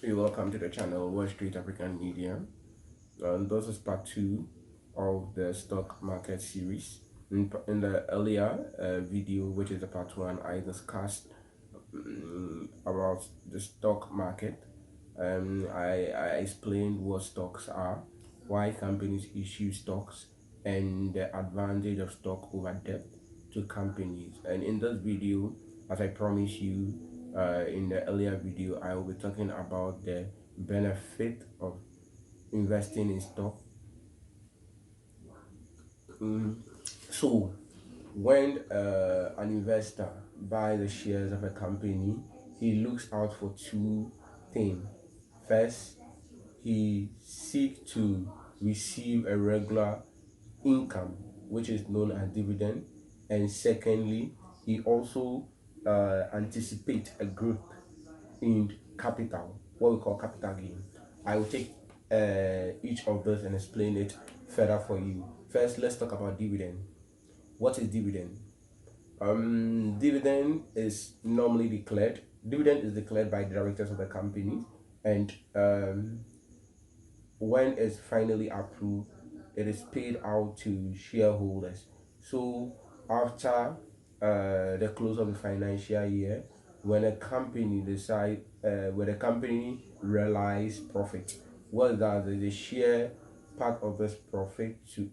Hey, welcome to the channel Wall Street African Media. This is part two of the stock market series. In the earlier video, which is the part one, I discussed about the stock market. I explained what stocks are, why companies issue stocks, and the advantage of stock over debt to companies. And in this video, as I promised you in the earlier video, I will be talking about the benefit of investing in stock. So, when an investor buys the shares of a company, he looks out for two things. First, he seeks to receive a regular income, which is known as dividend, and secondly, he also anticipates a growth in capital, what we call capital gain. I will take each of those and explain it further for you. First, let's talk about dividend. What is dividend? Dividend is normally declared. Dividend is declared by directors of the company, and when it's finally approved, it is paid out to shareholders. So after the close of the financial year, when a company when a company realize profit, what does they share part of this profit to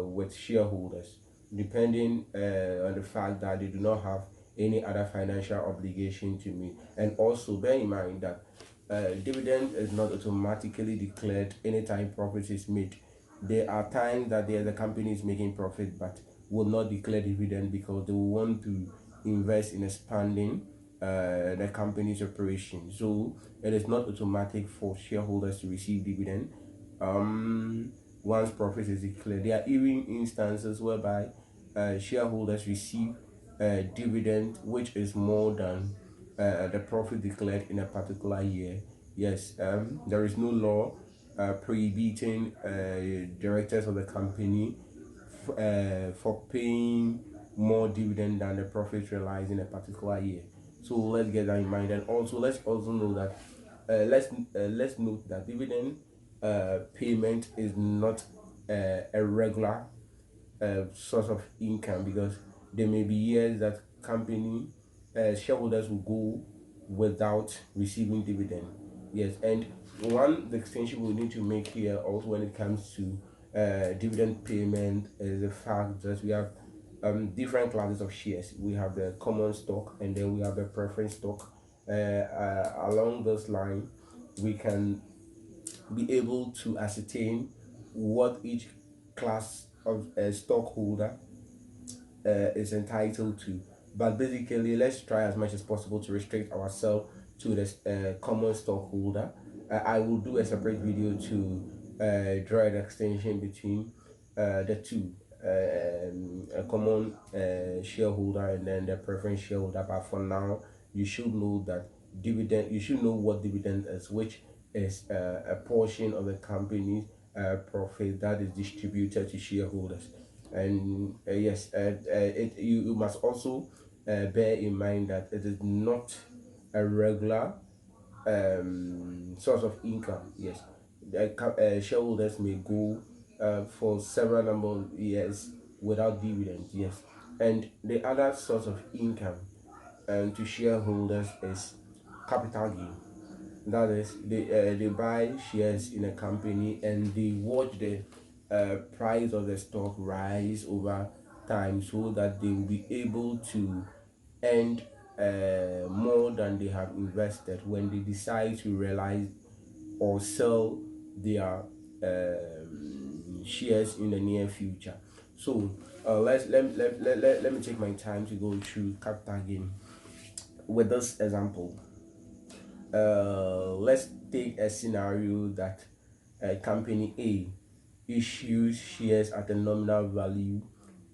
with shareholders, depending on the fact that they do not have any other financial obligation to meet. And also bear in mind that dividend is not automatically declared anytime profit is made. There are times that the company is making profit but will not declare dividend because they will want to invest in expanding the company's operation. So it is not automatic for shareholders to receive dividend once profit is declared. There are even instances whereby shareholders receive dividend which is more than the profit declared in a particular year. Yes, there is no law prohibiting directors of the company for paying more dividend than the profit realized in a particular year. So let's get that in mind, and also let's also know that let's note that dividend payment is not a regular source of income, because there may be years that company shareholders will go without receiving dividend. Yes, and one distinction we need to make here also when it comes to dividend payment is the fact that we have different classes of shares. We have the common stock and then we have the preference stock. Along this line, we can be able to ascertain what each class of stockholder is entitled to. But basically, let's try as much as possible to restrict ourselves to the common stockholder. I will do a separate video to draw an extension between the two, a common shareholder and then the preference shareholder. But for now, you should know that dividend. You should know what dividend is, which is a portion of the company's profit that is distributed to shareholders. And yes, you must also bear in mind that it is not a regular source of income. Yes, shareholders may go for several number of years without dividends. Yes, and the other source of income to shareholders is capital gain. That is, they buy shares in a company and they watch the price of the stock rise over time so that they will be able to earn more than they have invested when they decide to realize or sell their shares in the near future. So let me take my time to go through capital gain with this example. Let's take a scenario that company A issues shares at a nominal value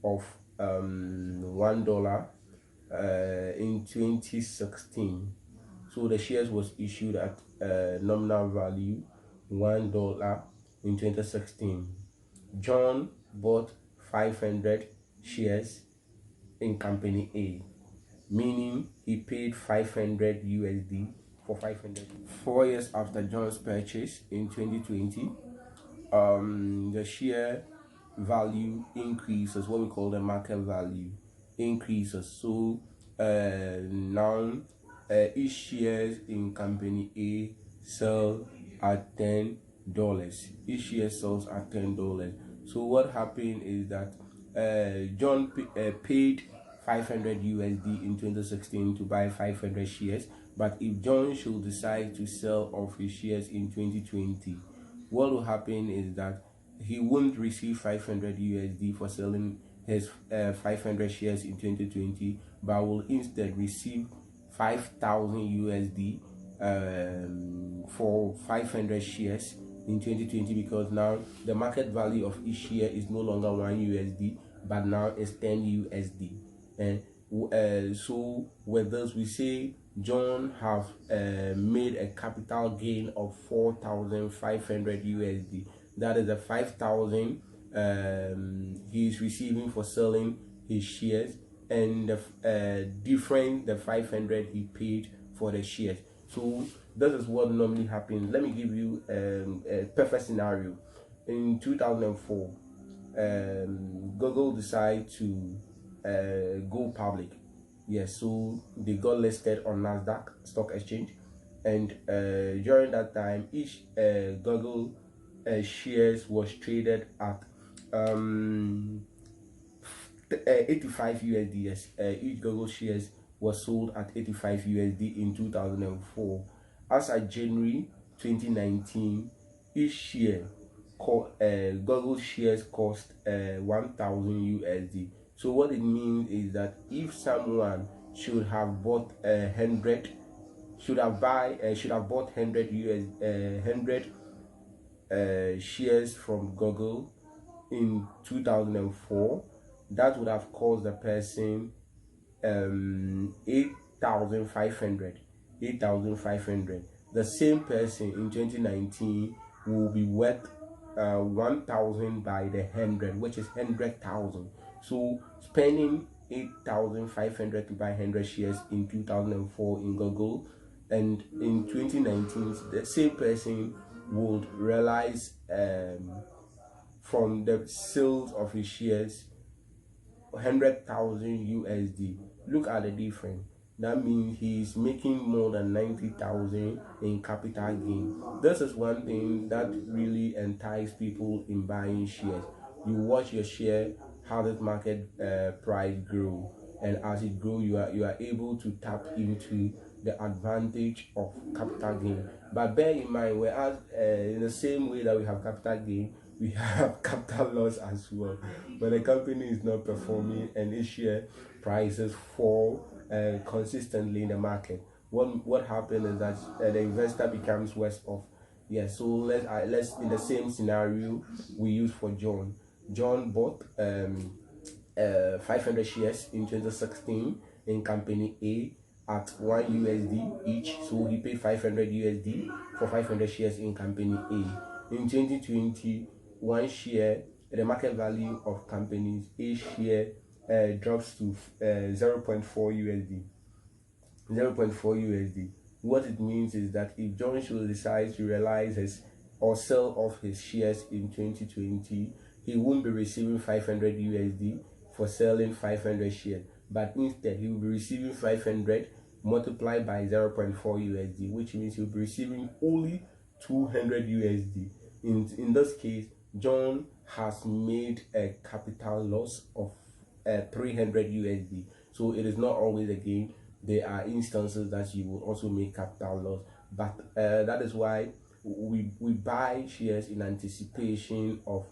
of $1 in 2016. So the shares was issued at nominal value $1 in 2016. John bought 500 shares in company A, meaning he paid 500 USD for 500. 4 years after John's purchase in 2020, the share value increases, what we call the market value increases. So now each shares in company A sell at $10. Each share sells at $10. So what happened is that John paid 500 USD in 2016 to buy 500 shares. But if John should decide to sell off his shares in 2020, what will happen is that he won't receive 500 USD for selling his 500 shares in 2020, but will instead receive 5,000 USD for 500 shares in 2020, because now the market value of each share is no longer 1 USD, but now it's 10 USD. And so with this, we say John have made a capital gain of 4,500 USD. That is the 5,000 he is receiving for selling his shares, and the different the 500 he paid for the shares. So this is what normally happens. Let me give you a perfect scenario. In 2004, Google decided to go public. Yes, so they got listed on Nasdaq stock exchange, and during that time, each Google shares was traded at 85 USD. Yes, each Google shares was sold at 85 USD in 2004. As of January 2019, each share Google shares cost 1,000 USD. So what it means is that if someone should have bought 100, should have bought 100 shares from Google in 2004, that would have cost the person 8,500. The same person in 2019 will be worth 1,000 by the 100, which is 100,000. So spending 8,500 to buy 100 shares in 2004 in Google, and in 2019 the same person would realize from the sales of his shares 100,000 USD. Look at the difference. That means he's making more than 90,000 in capital gain. This is one thing that really entices people in buying shares. You watch your share, how this market price grow, and as it grows, you are able to tap into the advantage of capital gain. But bear in mind, whereas in the same way that we have capital gain, we have capital loss as well. When a company is not performing and its share prices fall consistently in the market, what happens is that the investor becomes worse off. Yeah, so let's in the same scenario we use for John. John bought 500 shares in 2016 in company A at 1 USD each, so he paid 500 USD for 500 shares in company A. In 2020, one share, the market value of companies A share drops to 0.4 USD. 0.4 USD. What it means is that if John should decide to realize his or sell off his shares in 2020, he won't be receiving 500 USD for selling 500 shares, but instead he will be receiving 500 multiplied by 0.4 USD, which means he'll be receiving only 200 USD. In this case, John has made a capital loss of 300 USD. So it is not always a gain. There are instances that you will also make capital loss, but that is why we buy shares in anticipation of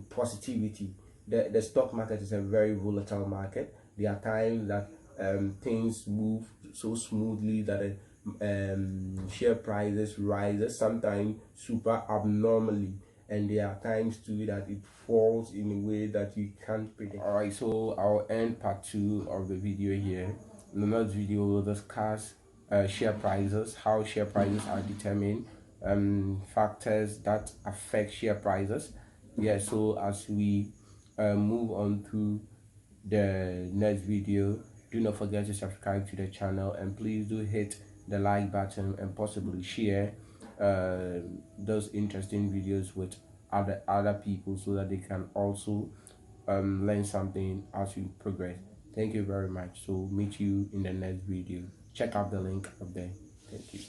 positivity. The stock market is a very volatile market. There are times that things move so smoothly that share prices rises, sometimes super abnormally, and there are times too that it falls in a way that you can't predict. All right, so I'll end part 2 of the video here. In the next video we'll discuss share prices, how share prices are determined, factors that affect share prices. Yeah, so as we move on to the next video, do not forget to subscribe to the channel, and please do hit the like button and possibly share those interesting videos with other people so that they can also learn something as you progress. Thank you very much. So meet you in the next video. Check out the link up there. Thank you.